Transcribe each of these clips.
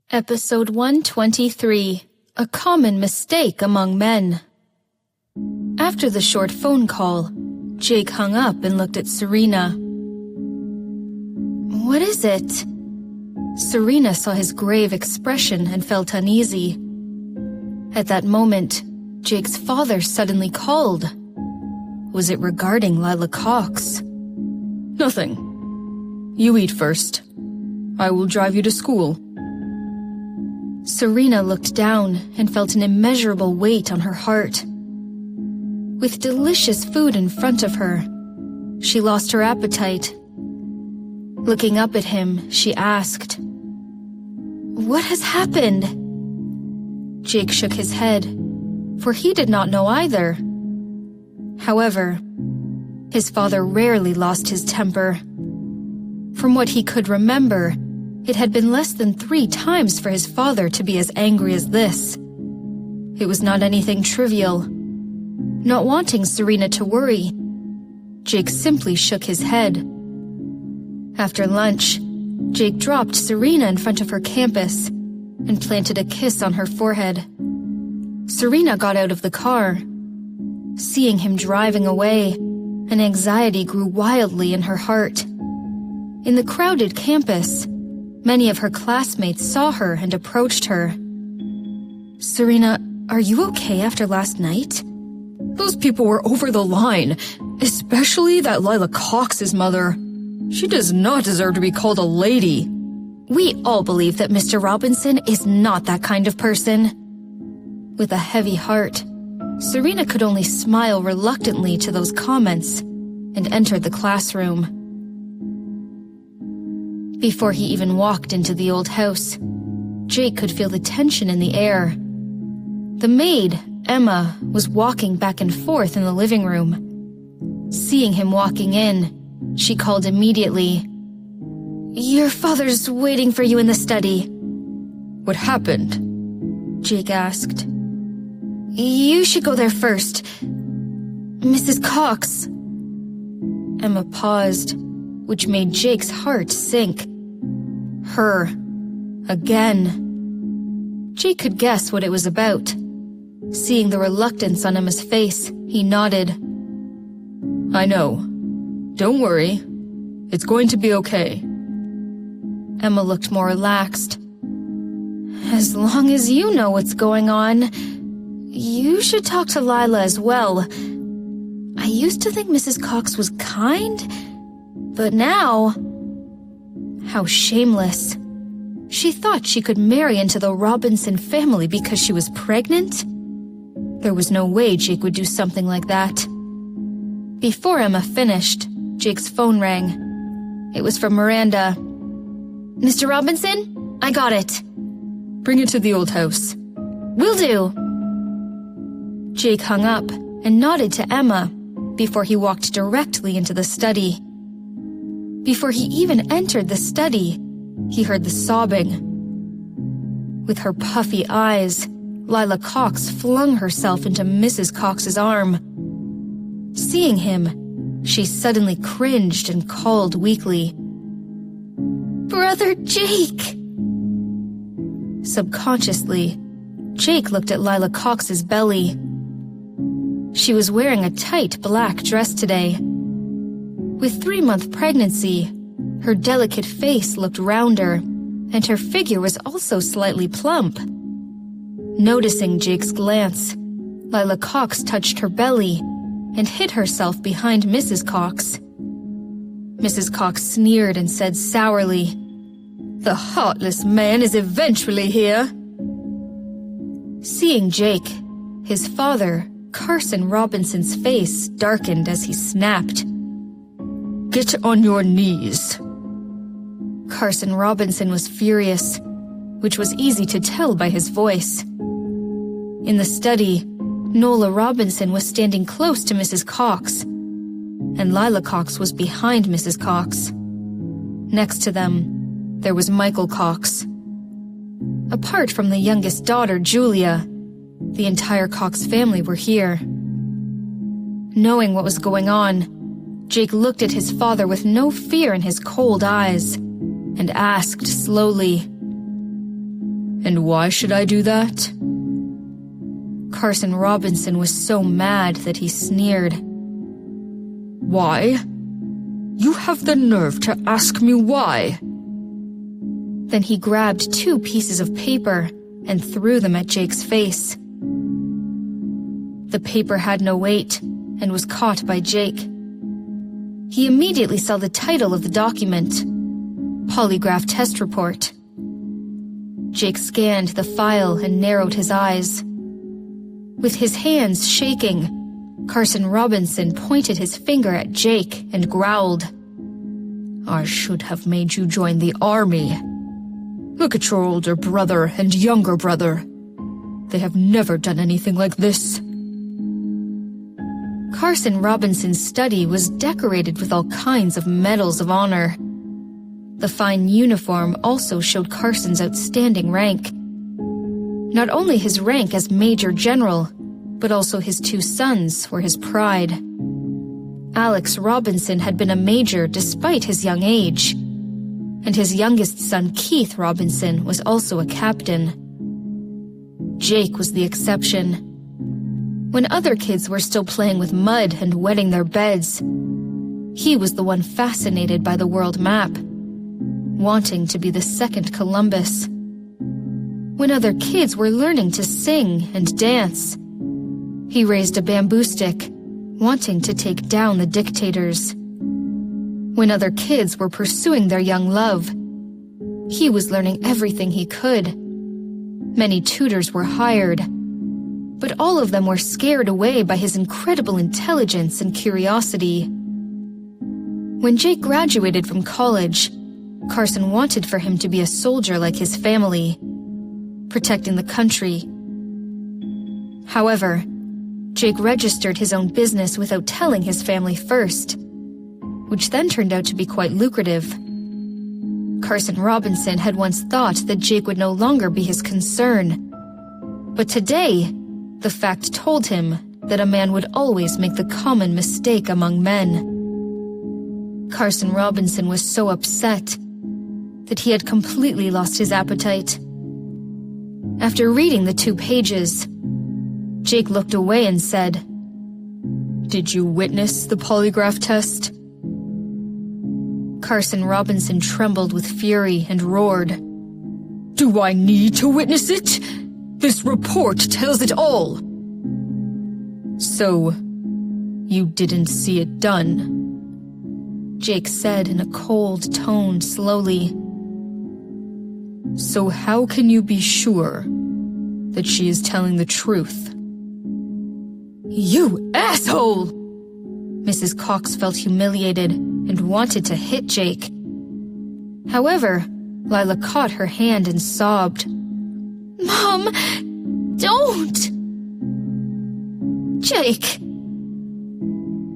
Episode 123, A Common Mistake Among Men. After the short phone call, Jake hung up and looked at Serena. "What is it?" Serena saw his grave expression and felt uneasy. At that moment, Jake's father suddenly called. Was it regarding Lila Cox? "Nothing. You eat first. I will drive you to school." Serena looked down and felt an immeasurable weight on her heart. With delicious food in front of her, she lost her appetite. Looking up at him, she asked, "What has happened?" Jake shook his head, for he did not know either. However, his father rarely lost his temper. From what he could remember, it had been less than 3 times for his father to be as angry as this. It was not anything trivial. Not wanting Serena to worry, Jake simply shook his head. After lunch, Jake dropped Serena in front of her campus and planted a kiss on her forehead. Serena got out of the car. Seeing him driving away, an anxiety grew wildly in her heart. In the crowded campus, many of her classmates saw her and approached her. "Serena, are you okay after last night?" "Those people were over the line, especially that Lila Cox's mother. She does not deserve to be called a lady." "We all believe that Mr. Robinson is not that kind of person." With a heavy heart, Serena could only smile reluctantly to those comments and entered the classroom. Before he even walked into the old house, Jake could feel the tension in the air. The maid, Emma, was walking back and forth in the living room. Seeing him walking in, she called immediately, "Your father's waiting for you in the study." "What happened?" Jake asked. "You should go there first. Mrs. Cox." Emma paused, which made Jake's heart sink. Her. Again. Jake could guess what it was about. Seeing the reluctance on Emma's face, he nodded. "I know. Don't worry. It's going to be okay." Emma looked more relaxed. "As long as you know what's going on, you should talk to Lila as well. I used to think Mrs. Cox was kind, but now..." How shameless. She thought she could marry into the Robinson family because she was pregnant? There was no way Jake would do something like that. Before Emma finished, Jake's phone rang. It was from Miranda. "Mr. Robinson? I got it." "Bring it to the old house." "Will do." Jake hung up and nodded to Emma before he walked directly into the study. Before he even entered the study, he heard the sobbing. With her puffy eyes, Lila Cox flung herself into Mrs. Cox's arm. Seeing him, she suddenly cringed and called weakly, "Brother Jake!" Subconsciously, Jake looked at Lila Cox's belly. She was wearing a tight black dress today. With 3-month pregnancy, her delicate face looked rounder, and her figure was also slightly plump. Noticing Jake's glance, Lila Cox touched her belly and hid herself behind Mrs. Cox. Mrs. Cox sneered and said sourly, "The heartless man is eventually here." Seeing Jake, his father, Carson Robinson's face darkened as he snapped, "Get on your knees." Carson Robinson was furious, which was easy to tell by his voice. In the study, Nola Robinson was standing close to Mrs. Cox, and Lila Cox was behind Mrs. Cox. Next to them, there was Michael Cox. Apart from the youngest daughter, Julia, the entire Cox family were here. Knowing what was going on, Jake looked at his father with no fear in his cold eyes and asked slowly, And why should I do that? Carson Robinson was so mad that he sneered. Why? You have the nerve to ask me why? Then he grabbed 2 pieces of paper and threw them at Jake's face. The paper had no weight and was caught by Jake. He immediately saw the title of the document, Polygraph Test Report. Jake scanned the file and narrowed his eyes. With his hands shaking, Carson Robinson pointed his finger at Jake and growled, I should have made you join the army. Look at your older brother and younger brother. They have never done anything like this. Carson Robinson's study was decorated with all kinds of medals of honor. The fine uniform also showed Carson's outstanding rank. Not only his rank as Major General, but also his 2 sons were his pride. Alex Robinson had been a major despite his young age, and his youngest son Keith Robinson was also a captain. Jake was the exception. When other kids were still playing with mud and wetting their beds, he was the one fascinated by the world map, wanting to be the second Columbus. When other kids were learning to sing and dance, he raised a bamboo stick, wanting to take down the dictators. When other kids were pursuing their young love, he was learning everything he could. Many tutors were hired, but all of them were scared away by his incredible intelligence and curiosity. When Jake graduated from college, Carson wanted for him to be a soldier like his family, protecting the country. However, Jake registered his own business without telling his family first, which then turned out to be quite lucrative. Carson Robinson had once thought that Jake would no longer be his concern, but today, the fact told him that a man would always make the common mistake among men. Carson Robinson was so upset that he had completely lost his appetite. After reading the 2 pages, Jake looked away and said, Did you witness the polygraph test? Carson Robinson trembled with fury and roared, Do I need to witness it? This report tells it all. So, you didn't see it done? Jake said in a cold tone slowly. So how can you be sure that she is telling the truth? You asshole! Mrs. Cox felt humiliated and wanted to hit Jake. However, Lila caught her hand and sobbed. Mom, don't! Jake!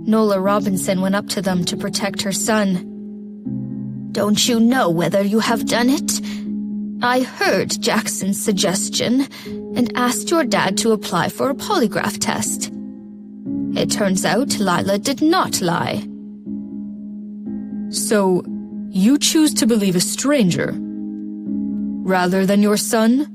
Nola Robinson went up to them to protect her son. Don't you know whether you have done it? I heard Jackson's suggestion and asked your dad to apply for a polygraph test. It turns out Lila did not lie. So, you choose to believe a stranger rather than your son?